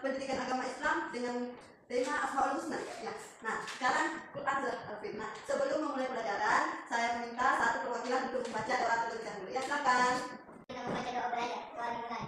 pendidikan agama Islam dengan tema Asmaul Husna ya. Nah, sekarang Quran sudah Alfin. Nah, sebelum memulai pelajaran, saya meminta satu perwakilan untuk membaca doa terlebih dahulu. Ya, silakan. Kita membaca doa belajar. Doa dimulai.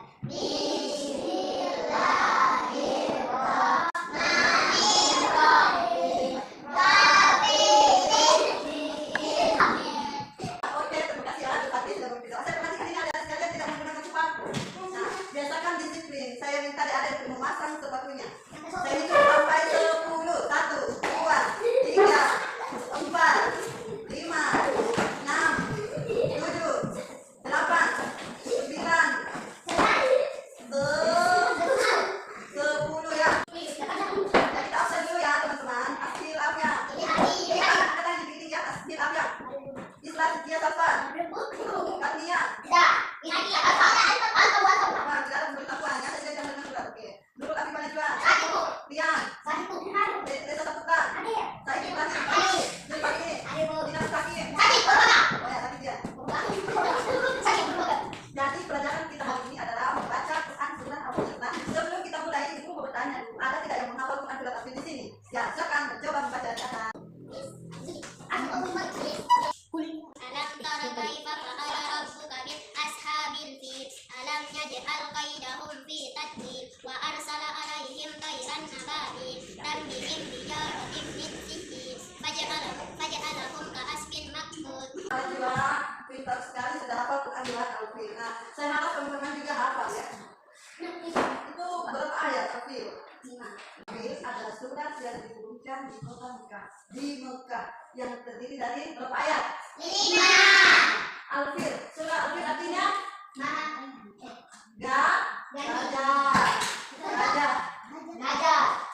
Oke, terima kasih ya. Tadi sudah berbicara. Saya perhatikan ini ada sekalian tidak menggunakan sepatu. Nah, biasakan disiplin. Saya minta adik-adik untuk memasang sepatunya. Saya hitung sampai 10. 1, 2, 3, 4, 5, 6, 7, 8, 9, 10 ya. Jadi kita absen dulu ya teman-teman. Akhir afya. Kata yang dipilih ya. Akhir afya. Islah setia sabar. Katnia. Nah, tidak ada pemberitahuannya. Saya jangan dengar juga. Oke. Nurul Abi Manajuan. Rian. Reza Saputra. Saya Ibrahim. Nurul Pagi. Dinas Sakim. Oh ya, tadi dia. Jadi pelajaran kita hari ini adalah membaca Quran surat Al-Baqarah. Sebelum kita mulai, ibu mau bertanya dulu, ada tidak yang menghafal Quran surat Al-Baqarah di sini? Ya, silakan mencoba membaca di atas. Alam tara kaifa fa'ala rabbuka bi ashabil fil alam yaj'al qaidahum fi tadlil wa arsala alaihim tayran ababil tarmihim bijaratin min sijil faj'alahum ka'asfin ma'kul. Alhamdulillah, pintar sekali sudah hafal Quran surat Al-Fil. Nah, saya harap teman-teman juga hafal ya. Itu berapa ayat Al-Fil? Al-Fil adalah surat yang diturunkan di kota Mekah. Di Mekah yang terdiri dari berapa ayat? 5. Al-Fil. Surah Al-Fil artinya gajah.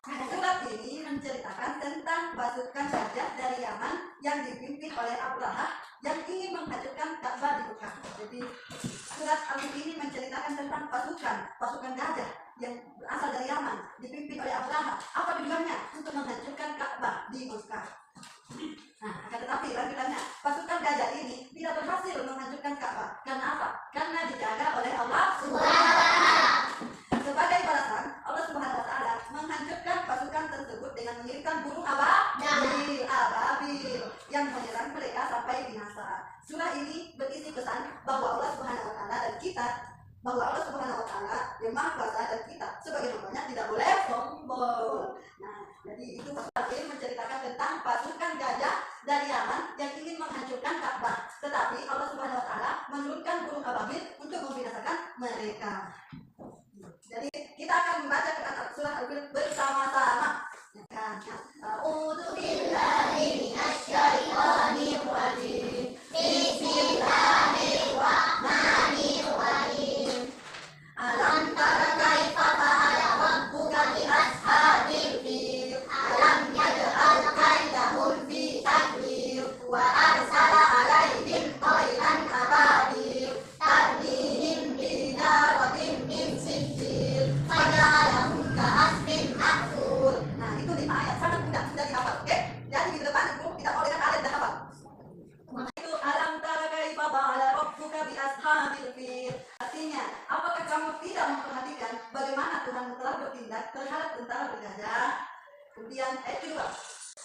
Surat ini menceritakan tentang pasukan gajah dari Yaman yang dipimpin oleh Abraha yang ingin menghancurkan Ka'bah di Mekah. Jadi surat Al-Fil ini menceritakan tentang pasukan gajah yang berasal dari Yaman dipimpin oleh Abraha. Apa tujuannya? Untuk menghancurkan Ka'bah di Mekah. Nah, akan tetapi lanjutannya pasukan gajah ini tidak berhasil menghancurkan Ka'bah. Karena apa? Karena dijaga oleh Allah Subhanahu wa Ta'ala. Sebagai balasan, Allah Subhanahu wa Ta'ala menghancurkan pasukan tersebut dengan mengirimkan burung ababil yang menyerang mereka sampai binasa. Surah ini berisi pesan bahwa Allah Subhanahu wa Ta'ala dan kita, bahwa Allah Subhanahu wa Ta'ala yang Maha Kuasa dan kita sebagai hambanya tidak boleh sombong. Nah, jadi itu pasal menceritakan tentang pasukan gajah dari Yaman yang ingin menghancurkan Ka'bah. Tetapi Allah Subhanahu wa Ta'ala menurunkan burung ababil untuk membinasakan mereka. Jadi kita akan membaca Quran surah Al-Fil bersama-sama. Ya kan? A'udzu billahi minasyaitonir rajim. Bismillahirrahmanirrahim. Alam tara kaifa fa'ala rabbuka bi ashabil fil. Alam yaj'al kaidahum fi tadlil wa arsala alaihim tayran ababil tarmihim bijaratin min sijil faj'alahum ka'asfin ma'kul. Nah, itu 5 ayat sangat mudah sudah dihafal. Oke? Jadi di depan ibu tidak mau dengan kalian dah hafal. Itu alam tara kaifa fa'ala rabbuka bi ashabil fil. Artinya, apakah kamu tidak memperhatikan bagaimana Tuhan telah bertindak terhadap tentara bergajah? Kemudian ayat kedua,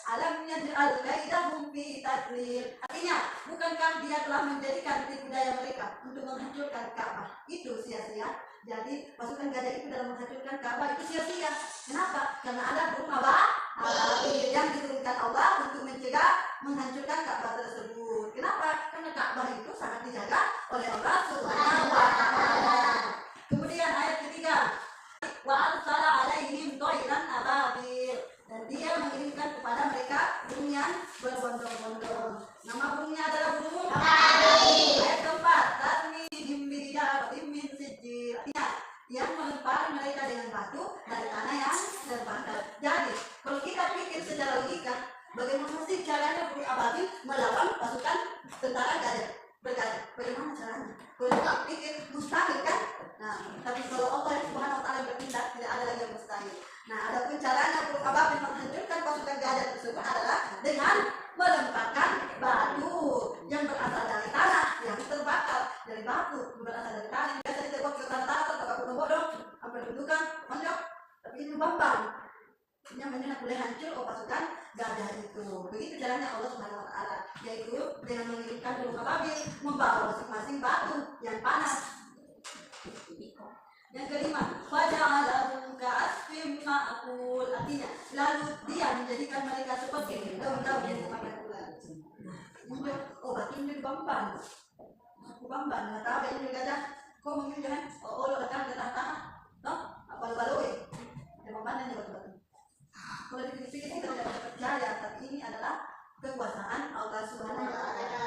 alam yaj'al kaidahum fi tadlil. Artinya, bukankah dia telah menjadikan tipu daya mereka untuk menghancurkan Ka'bah? Itu sia-sia. Jadi pasukan gajah itu dalam menghancurkan Ka'bah itu sia-sia. Kenapa? Karena ada burung ababil yang diturunkan Allah untuk mencegah menghancurkan Ka'bah tersebut. Kenapa? Karena Ka'bah itu sangat dijaga oleh Allah Subhanahu wa Ta'ala. Kemudian ayat ketiga, wa arsala alaihim tayran ababil. Dan dia mengirimkan kepada mereka burung yang berbondong-bondong. Nama burungnya adalah burung ababil. Ayat keempat, tarmihim bijaratin min sijil. Artinya, yang melempari mereka dengan batu dari tanah yang terbakar. Jadi, kalau kita pikir secara logika, bagaimana sih caranya burung ababil melawan pasukan tentara gajah bergajah? Bagaimana caranya? Kalau kita pikir mustahil kan? Nah, tapi kalau Allah Subhanahu wa Ta'ala bertindak, tidak ada lagi yang mustahil. Nah, adapun caranya burung ababil menghancurkan pasukan gajah tersebut adalah dengan melemparkan batu yang berasal dari tanah yang terbakar. Dari batu berasal dari tanah biasa ditembak ke tanah atau pakai bodoh apa dibutuhkan monjok, tapi ini Bambang. Namanya boleh hancur pasukan gajah itu. Begitu caranya Allah Subhanahu wa taala, yaitu dengan mengirimkan burung ababil membawa masing-masing batu yang panas. Yang kelima, faja'alahu ka'asfim ma'kul, artinya lalu dia menjadikan mereka seperti daun-daun yang dimakan ular. Nah, obat ini Bambang. Bambang, nggak tahu ini gajah. Kau mungkin jangan, oh letakkan di tanah, no, apa baloi? Yang Bambang yang batu-batu. Kalau dipikir-pikir kita tidak percaya, tapi ini adalah kekuasaan Allah Subhanahu wa taala.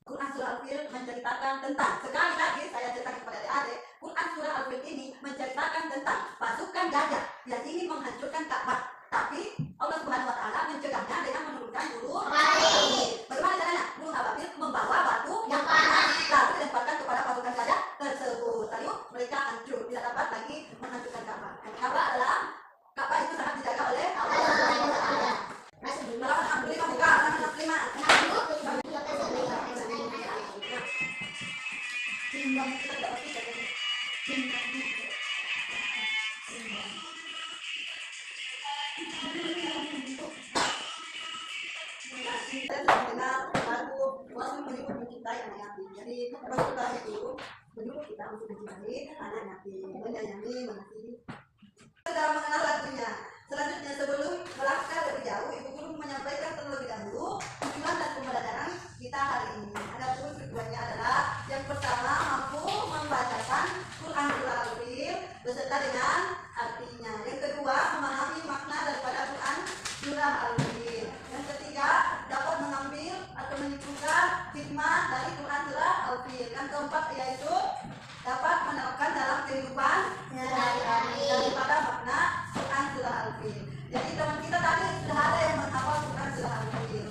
Quran surah Al-Fil menceritakan tentang, sekali lagi saya ceritakan kepada adik-adik, Quran surah Al-Fil ini menceritakan tentang pasukan gajah yang ingin menghancurkan Ka'bah, tapi Allah Subhanahu wa taala mencegahnya dengan menurunkan burung ababil. Bagaimana caranya? Burung ababil membawa batu yang panas lalu dilemparkan kepada pasukan gajah tersebut. Lalu mereka hancur, tidak dapat lagi menghancurkan Ka'bah. Ka'bah itu sangat dijaga oleh Allah Subhanahu wa taala. Alhamdulillah buka, alhamdulillah. Timbang kita dapat timbang. Kita mengenal lagu Wasmi menyebut mencintai anak yatim. Jadi kita itu menyuruh kita untuk mencintai anak yatim, menyayangi, mengasihi. Kita mengenal lagunya. Selanjutnya sebelum melangkah lebih jauh, Ibu Guru menyampaikan terlebih dahulu tujuan dan pembelajaran kita hari ini. Adapun tujuannya adalah yang pertama mampu membacakan Quran surah Al-Fil beserta dengan artinya. Yang kedua memahami makna daripada Quran surah Al-Fil. Yang ketiga dapat mengambil atau menyimpulkan hikmah dari Quran surah Al-Fil. Yang keempat yaitu dapat menerapkan dalam kehidupan sehari-hari daripada makna Quran surah Al-Fil. Jadi teman kita tadi sudah ada yang menghafal Quran surah Al-Fil.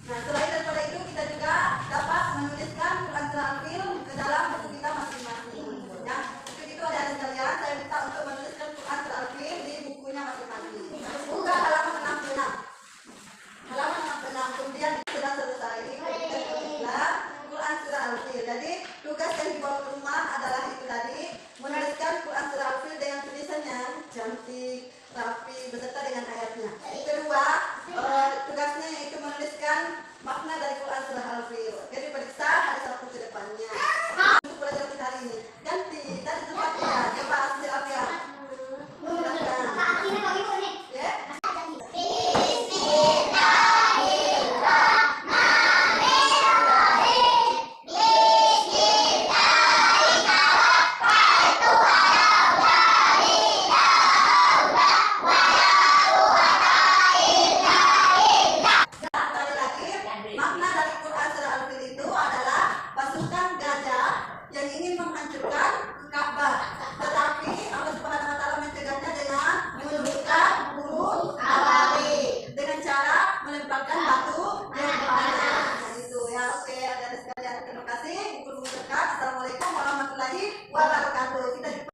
Nah, selain daripada itu kita juga dapat menuliskan Quran surah Al-Fil ke dalam buku kita masing-masing. Ya, untuk itu ada kalian saya minta untuk menuliskan Quran surah Al-Fil di bukunya masing-masing. Buka halaman 66. Halaman 66 kemudian sudah selesai. Quran surah Al-Fil. Jadi tugas yang dibawa ke rumah adalah itu tadi, menuliskan Quran surah Al-Fil dengan tulisan yang cantik.